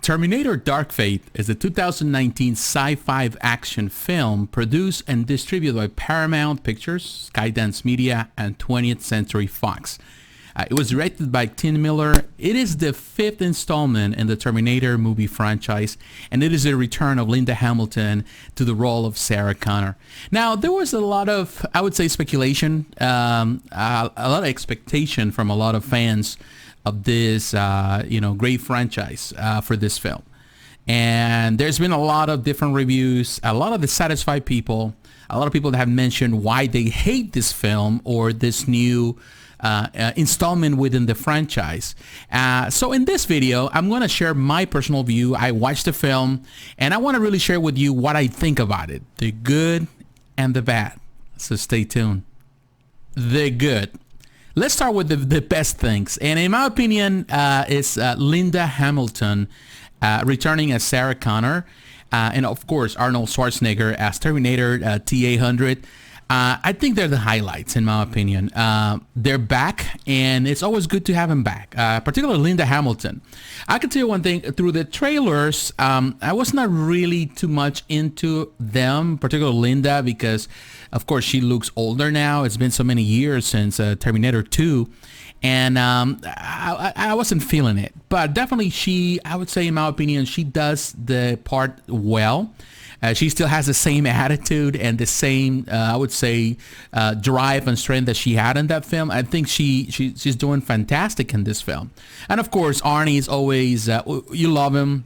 Terminator Dark Fate is a 2019 sci-fi action film produced and distributed by Paramount Pictures, Skydance Media, and 20th Century Fox. It was directed by Tim Miller. It is the fifth installment in the Terminator movie franchise, and it is a return of Linda Hamilton to the role of Sarah Connor. Now, there was a lot of, I would say, speculation, a lot of expectation from a lot of fans of this, great franchise for this film. And there's been a lot of different reviews, a lot of dissatisfied people, a lot of people that have mentioned why they hate this film or this new installment within the franchise. So in this video, I'm going to share my personal view. I watched the film, and I want to really share with you what I think about it, the good and the bad. So stay tuned. The good. Let's start with the best things. And in my opinion, it's Linda Hamilton returning as Sarah Connor. And of course, Arnold Schwarzenegger as Terminator T-800. I think they're the highlights, in my opinion. They're back, and it's always good to have them back, particularly Linda Hamilton. I can tell you one thing. Through the trailers, I was not really too much into them, particularly Linda, because, of course, she looks older now. It's been so many years since Terminator 2, and I wasn't feeling it. But definitely I would say, in my opinion, she does the part well. She still has the same attitude and the same, I would say, drive and strength that she had in that film. I think she's doing fantastic in this film. And of course, Arnie is always, you love him,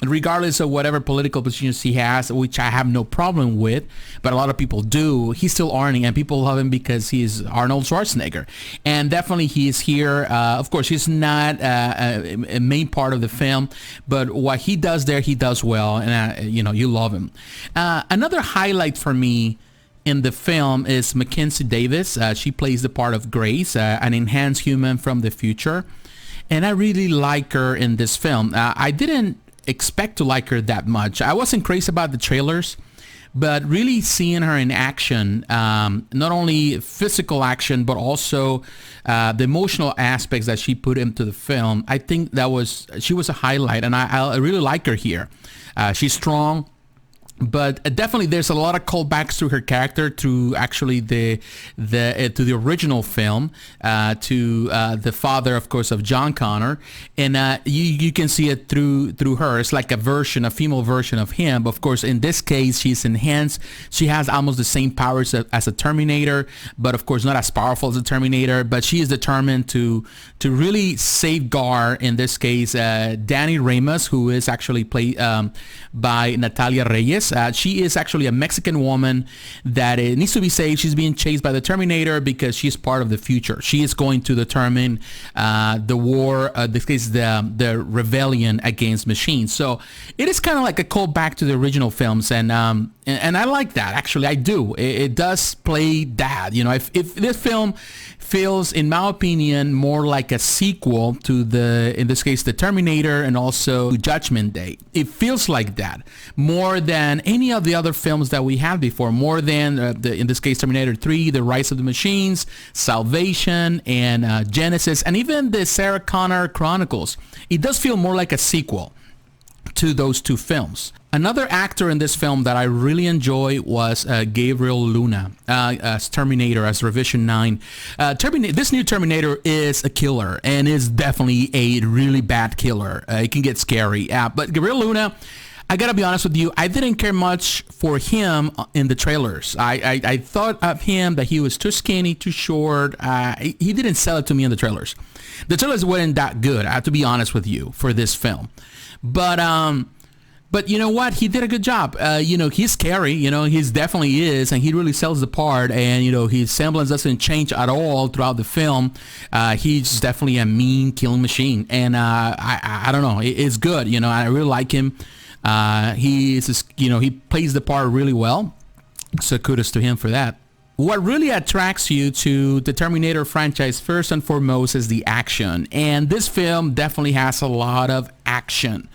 regardless of whatever political positions he has, which I have no problem with, but a lot of people do. He's still Arnie, and people love him because he's Arnold Schwarzenegger. And definitely he is here. Of course, he's not a main part of the film, but what he does there, he does well, and you love him. Another highlight for me in the film is Mackenzie Davis. She plays the part of Grace, an enhanced human from the future, and I really like her in this film. I didn't expect to like her that much. I wasn't crazy about the trailers, but really seeing her in action, not only physical action, but also the emotional aspects that she put into the film, I think she was a highlight, and I really like her here. She's strong, but definitely there's a lot of callbacks to her character, to actually to the original film, to the father, of course, of John Connor, and you can see it through her. It's like a female version of him. But of course, in this case, she's enhanced. She has almost the same powers as a Terminator, but of course not as powerful as a Terminator. But she is determined to really safeguard, in this case, Danny Reyes, who is actually played by Natalia Reyes. She is actually a Mexican woman that needs to be saved. She's being chased by the Terminator because she's part of the future. She is going to determine the war, this case, the rebellion against machines. So it is kind of like a callback to the original films, and I like that. Actually, I do. It does play that. If this film feels, in my opinion, more like a sequel to in this case, the Terminator, and also Judgment Day. It feels like that more than any of the other films that we had before, more than in this case, Terminator 3, The Rise of the Machines, Salvation, and Genisys, and even the Sarah Connor Chronicles. It does feel more like a sequel to those two films. Another actor in this film that I really enjoy was Gabriel Luna as Terminator, as Revision 9. This new Terminator is a killer, and is definitely a really bad killer. It can get scary. But Gabriel Luna, I gotta be honest with you, I didn't care much for him in the trailers. I thought of him that he was too skinny, too short. He didn't sell it to me in the trailers. The trailers weren't that good, I have to be honest with you, for this film. But you know what? He did a good job. He's scary. He definitely is, and he really sells the part. And his semblance doesn't change at all throughout the film. He's definitely a mean killing machine, and I don't know. It's good. I really like him. He plays the part really well. So kudos to him for that. What really attracts you to the Terminator franchise, first and foremost, is the action. And this film definitely has a lot of action.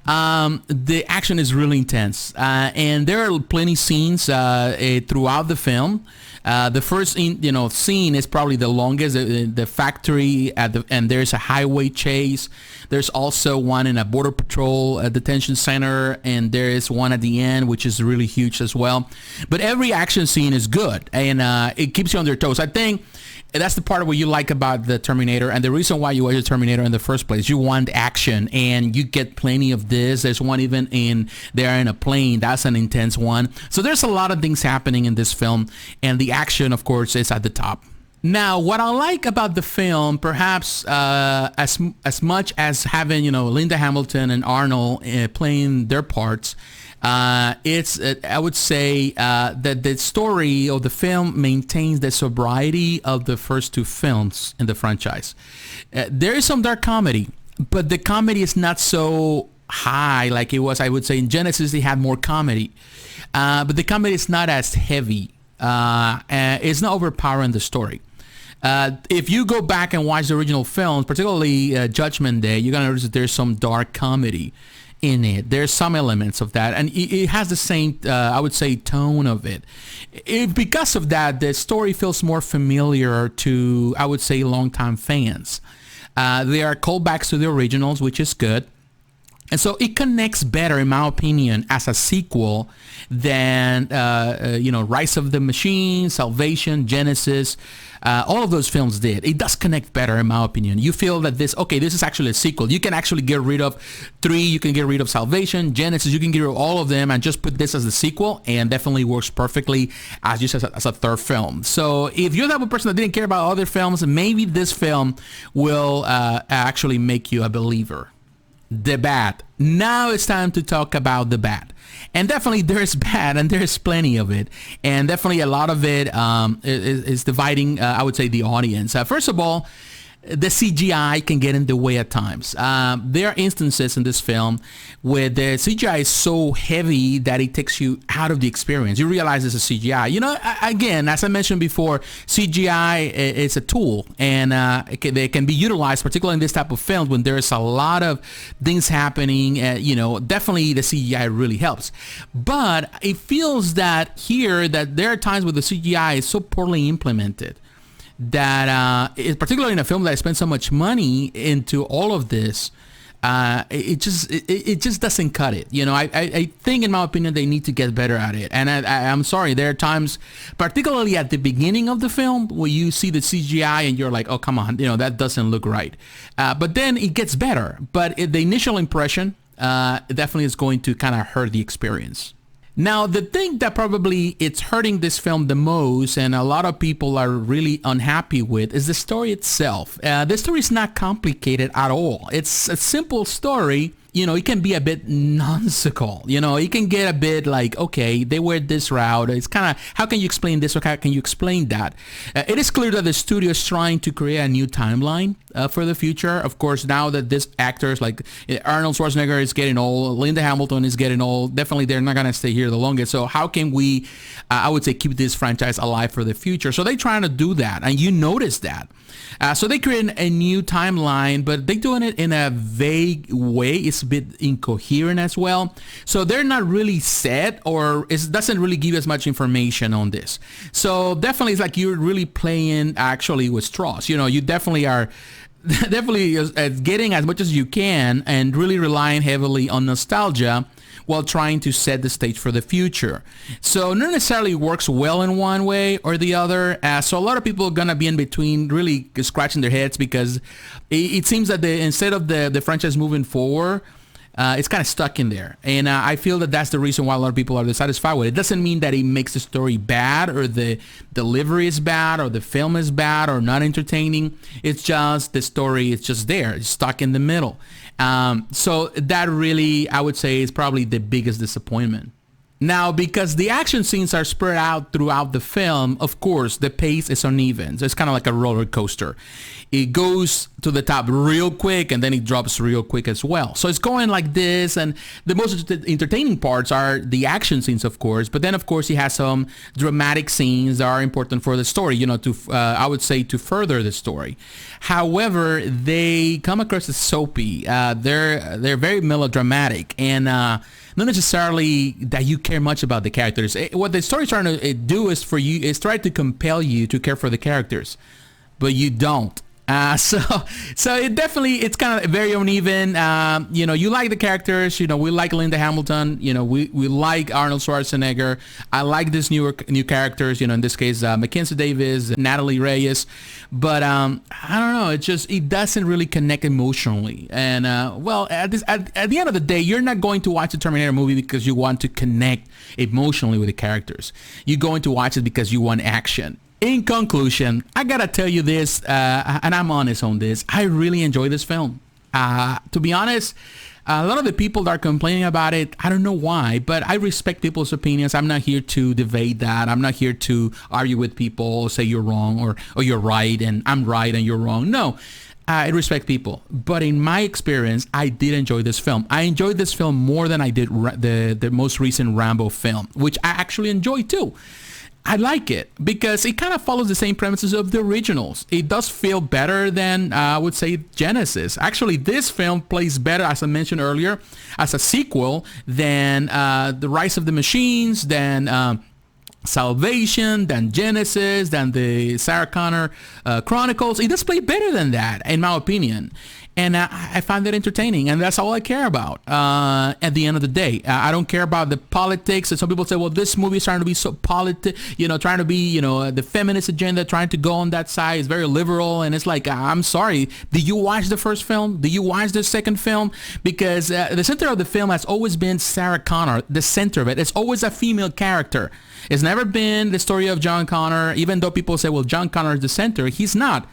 The action is really intense, and there are plenty scenes throughout the film The first scene is probably the longest. The factory and there's a highway chase. There's also one in a border patrol detention center, and there is one at the end, which is really huge as well. But every action scene is good, and it keeps you on your toes. I think that's the part of what you like about the Terminator, and the reason why you watch the Terminator in the first place. You want action, and you get plenty of this. There's one even they're in a plane. That's an intense one. So there's a lot of things happening in this film, and the action, of course, is at the top. Now, what I like about the film, perhaps as much as having Linda Hamilton and Arnold playing their parts, it's I would say that the story of the film maintains the sobriety of the first two films in the franchise. There is some dark comedy, but the comedy is not so high like it was. I would say in Genisys they had more comedy, but the comedy is not as heavy. It's not overpowering the story. If you go back and watch the original films, particularly Judgment Day, you're gonna notice that there's some dark comedy in it. There's some elements of that, and it has the same, I would say, tone of it. Because of that, the story feels more familiar to, I would say, longtime fans. There are callbacks to the originals, which is good. And so it connects better, in my opinion, as a sequel than, Rise of the Machine, Salvation, Genisys. All of those films did. It does connect better, in my opinion. You feel that this is actually a sequel. You can actually get rid of 3, you can get rid of Salvation, Genisys, you can get rid of all of them and just put this as a sequel, and definitely works perfectly as a third film. So if you're the type of person that didn't care about other films, maybe this film will actually make you a believer. The bad. Now it's time to talk about the bad. And definitely there's bad, and there's plenty of it. And definitely a lot of it is dividing, I would say, the audience. First of all, the CGI can get in the way at times. There are instances in this film where the CGI is so heavy that it takes you out of the experience. You realize it's a CGI. Again, as I mentioned before, CGI is a tool, and they can be utilized, particularly in this type of film when there's a lot of things happening. Definitely the CGI really helps. But it feels that here that there are times where the CGI is so poorly implemented that particularly in a film that I spent so much money into all of this, it just doesn't cut it. I think, in my opinion, they need to get better at it. And I'm sorry, there are times, particularly at the beginning of the film, where you see the CGI and you're like, oh, come on, that doesn't look right. But then it gets better. But the initial impression definitely is going to kind of hurt the experience. Now, the thing that probably it's hurting this film the most, and a lot of people are really unhappy with, is the story itself. The story is not complicated at all. It's a simple story. It can be a bit nonsensical. It can get a bit like, okay, they went this route. It's kind of, how can you explain this or how can you explain that? It is clear that the studio is trying to create a new timeline for the future. Of course, now that this actors like Arnold Schwarzenegger is getting old, Linda Hamilton is getting old, definitely they're not going to stay here the longest. So how can we, I would say, keep this franchise alive for the future? So they're trying to do that, and you notice that. So they create a new timeline, but they're doing it in a vague way. It's a bit incoherent as well. So they're not really set, or it doesn't really give as much information on this. So definitely it's like you're really playing actually with straws. You definitely are getting as much as you can and really relying heavily on nostalgia while trying to set the stage for the future. So not necessarily works well in one way or the other. So a lot of people are going to be in between, really scratching their heads, because it seems that instead of the franchise moving forward, it's kind of stuck in there. And I feel that that's the reason why a lot of people are dissatisfied with it. It doesn't mean that it makes the story bad, or the delivery is bad, or the film is bad, or not entertaining. It's just the story is just there. It's stuck in the middle. So that really, I would say, is probably the biggest disappointment. Now, because the action scenes are spread out throughout the film, of course, the pace is uneven. So it's kind of like a roller coaster. It goes to the top real quick, and then it drops real quick as well. So it's going like this, and the most entertaining parts are the action scenes, of course, but then of course he has some dramatic scenes that are important for the story, you know, to I would say to further the story. However, they come across as soapy. They're very melodramatic, and not necessarily that you care much about the characters. What the story's trying to do is try to compel you to care for the characters, but you don't. So it's kind of very uneven. You know, you like the characters. You know, we like Linda Hamilton. You know, we like Arnold Schwarzenegger. I like these new characters. You know, in this case, Mackenzie Davis, Natalia Reyes. But I don't know. It doesn't really connect emotionally. And well, at the end of the day, you're not going to watch a Terminator movie because you want to connect emotionally with the characters. You're going to watch it because you want action. In conclusion, I gotta tell you this, and I'm honest on this, I really enjoy this film. To be honest, a lot of the people that are complaining about it, I don't know why, but I respect people's opinions. I'm not here to debate that. I'm not here to argue with people, say you're wrong or you're right and I'm right and you're wrong. No, I respect people. But in my experience, I did enjoy this film. I enjoyed this film more than I did the most recent Rambo film, which I actually enjoyed too. I like it because it kind of follows the same premises of the originals. It does feel better than, I would say, Genisys. Actually, this film plays better, as I mentioned earlier, as a sequel than The Rise of the Machines, than Salvation, than Genisys, than the Sarah Connor Chronicles. It does play better than that, in my opinion. And I find it entertaining, and that's all I care about at the end of the day. I don't care about the politics. And some people say, well, this movie is trying to be so trying to be, the feminist agenda, trying to go on that side. It's very liberal, and it's like, I'm sorry. Did you watch the first film? Did you watch the second film? Because the center of the film has always been Sarah Connor, the center of it. It's always a female character. It's never been the story of John Connor, even though people say, well, John Connor is the center. He's not.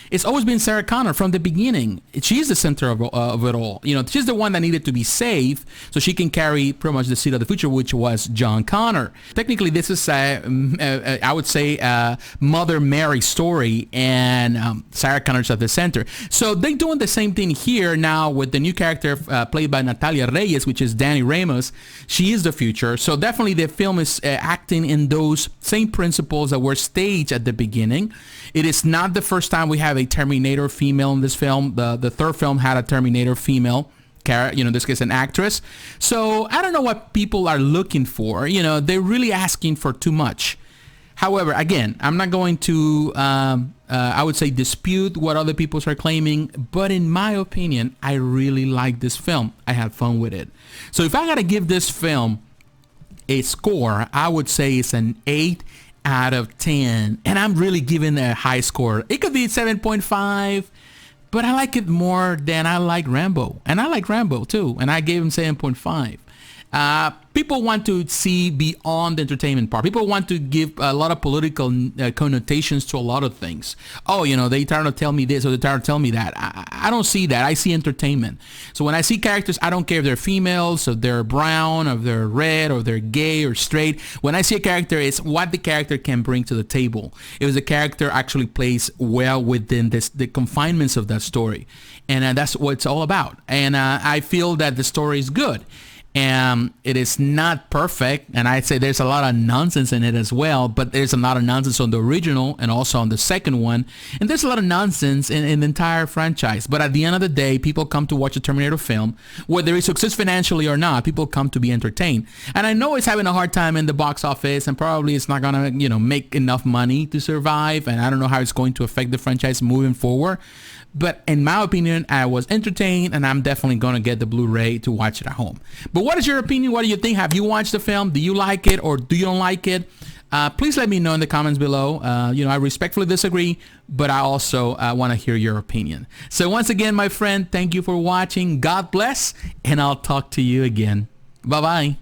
It's always been Sarah Connor from the beginning. She's the center of it all. She's the one that needed to be saved so she can carry pretty much the seed of the future, which was John Connor. Technically, this is, I would say, Mother Mary story, and Sarah Connor's at the center. So they're doing the same thing here now with the new character played by Natalia Reyes, which is Danny Ramos. She is the future. So definitely the film is acting in those same principles that were staged at the beginning. It is not the first time we have a Terminator female in this film. The third film had a Terminator female character, in this case an actress. So I don't know what people are looking for. They're really asking for too much. However, again, I'm not going to, I would say, dispute what other people are claiming. But in my opinion, I really like this film. I had fun with it. So if I got to give this film a score, I would say it's an 8 out of 10, and I'm really giving a high score. It could be 7.5, but I like it more than I like Rambo, and I like Rambo too, and I gave him 7.5. People want to see beyond the entertainment part. People want to give a lot of political connotations to a lot of things. Oh, they trying to tell me this or they trying to tell me that. I don't see that. I see entertainment. So when I see characters, I don't care if they're females, or they're brown, or they're red, or they're gay or straight. When I see a character, it's what the character can bring to the table. If the character actually plays well within the confinements of that story. And that's what it's all about. And I feel that the story is good. It is not perfect, and I'd say there's a lot of nonsense in it as well, but there's a lot of nonsense on the original and also on the second one, and there's a lot of nonsense in the entire franchise. But at the end of the day, people come to watch a Terminator film, whether it's success financially or not. People come to be entertained, and I know it's having a hard time in the box office, and probably it's not gonna make enough money to survive, and I don't know how it's going to affect the franchise moving forward. But in my opinion, I was entertained, and I'm definitely going to get the Blu-ray to watch it at home. But what is your opinion? What do you think? Have you watched the film? Do you like it or do you don't like it? Please let me know in the comments below. I respectfully disagree, but I also want to hear your opinion. So once again, my friend, thank you for watching. God bless, and I'll talk to you again. Bye-bye.